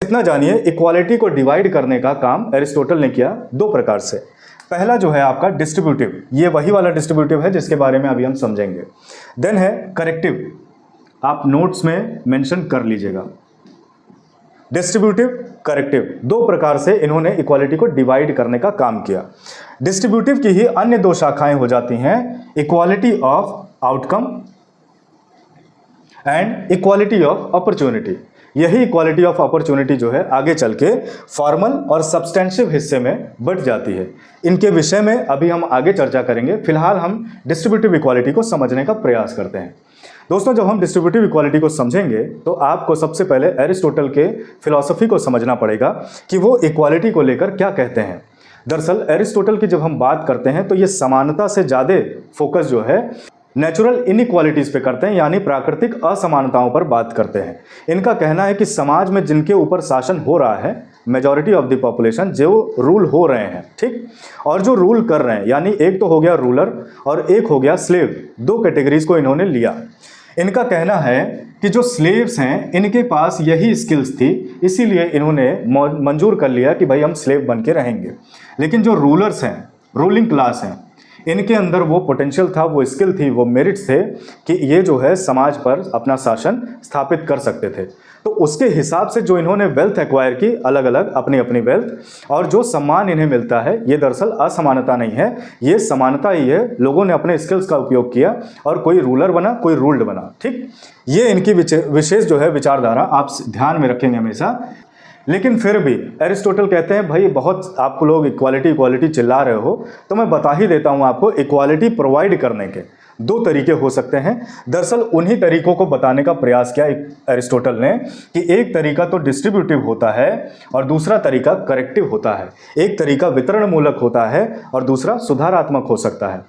इतना जानिए, इक्वालिटी को डिवाइड करने का काम एरिस्टोटल ने किया दो प्रकार से। पहला जो है आपका डिस्ट्रीब्यूटिव, ये वही वाला डिस्ट्रीब्यूटिव है जिसके बारे में अभी हम समझेंगे। देन है करेक्टिव, आप नोट्स में मेंशन कर लीजिएगा। डिस्ट्रीब्यूटिव, करेक्टिव, दो प्रकार से इन्होंने इक्वालिटी को डिवाइड करने का काम किया। डिस्ट्रीब्यूटिव की ही अन्य दो शाखाएं हो जाती हैं, equality of outcome and equality of opportunity. यही इक्वालिटी ऑफ अपॉर्चुनिटी जो है आगे चल के फॉर्मल और सब्सटेंशिव हिस्से में बढ़ जाती है। इनके विषय में अभी हम आगे चर्चा करेंगे। फिलहाल हम डिस्ट्रीब्यूटिव इक्वालिटी को समझने का प्रयास करते हैं। दोस्तों, जब हम डिस्ट्रीब्यूटिव इक्वालिटी को समझेंगे तो आपको सबसे पहले एरिस्टोटल के फिलॉसफी को समझना पड़ेगा कि वो इक्वालिटी को लेकर क्या कहते हैं। दरअसल एरिस्टोटल की जब हम बात करते हैं तो ये समानता से ज़्यादा फोकस जो है नेचुरल इनइक्वालिटीज़ पे करते हैं, यानी प्राकृतिक असमानताओं पर बात करते हैं। इनका कहना है कि समाज में जिनके ऊपर शासन हो रहा है, मेजॉरिटी ऑफ द पॉपुलेशन, जो रूल हो रहे हैं, ठीक, और जो रूल कर रहे हैं, यानी एक तो हो गया रूलर और एक हो गया स्लेव, दो कैटेगरीज को इन्होंने लिया। इनका कहना है कि जो स्लेव्स हैं इनके पास यही स्किल्स थी, इसीलिए इन्होंने मंजूर कर लिया कि भाई हम स्लेव बन के रहेंगे। लेकिन जो रूलर्स हैं, रूलिंग क्लास हैं, इनके अंदर वो पोटेंशियल था, वो स्किल थी, वो मेरिट्स थे कि ये जो है समाज पर अपना शासन स्थापित कर सकते थे। तो उसके हिसाब से जो इन्होंने वेल्थ एक्वायर की, अलग अलग अपनी अपनी वेल्थ, और जो सम्मान इन्हें मिलता है, ये दरअसल असमानता नहीं है, ये समानता ही है। लोगों ने अपने स्किल्स का उपयोग किया और कोई रूलर बना, कोई रूल्ड बना, ठीक। ये इनकी विशेष जो है विचारधारा आप ध्यान में रखेंगे हमेशा। लेकिन फिर भी एरिस्टोटल कहते हैं भाई बहुत आपको लोग इक्वालिटी इक्वालिटी चिल्ला रहे हो, तो मैं बता ही देता हूँ आपको, इक्वालिटी प्रोवाइड करने के दो तरीके हो सकते हैं। दरअसल उन्हीं तरीकों को बताने का प्रयास किया एरिस्टोटल ने कि एक तरीका तो डिस्ट्रीब्यूटिव होता है और दूसरा तरीका करेक्टिव होता है। एक तरीका वितरण मूलक होता है और दूसरा सुधारात्मक हो सकता है।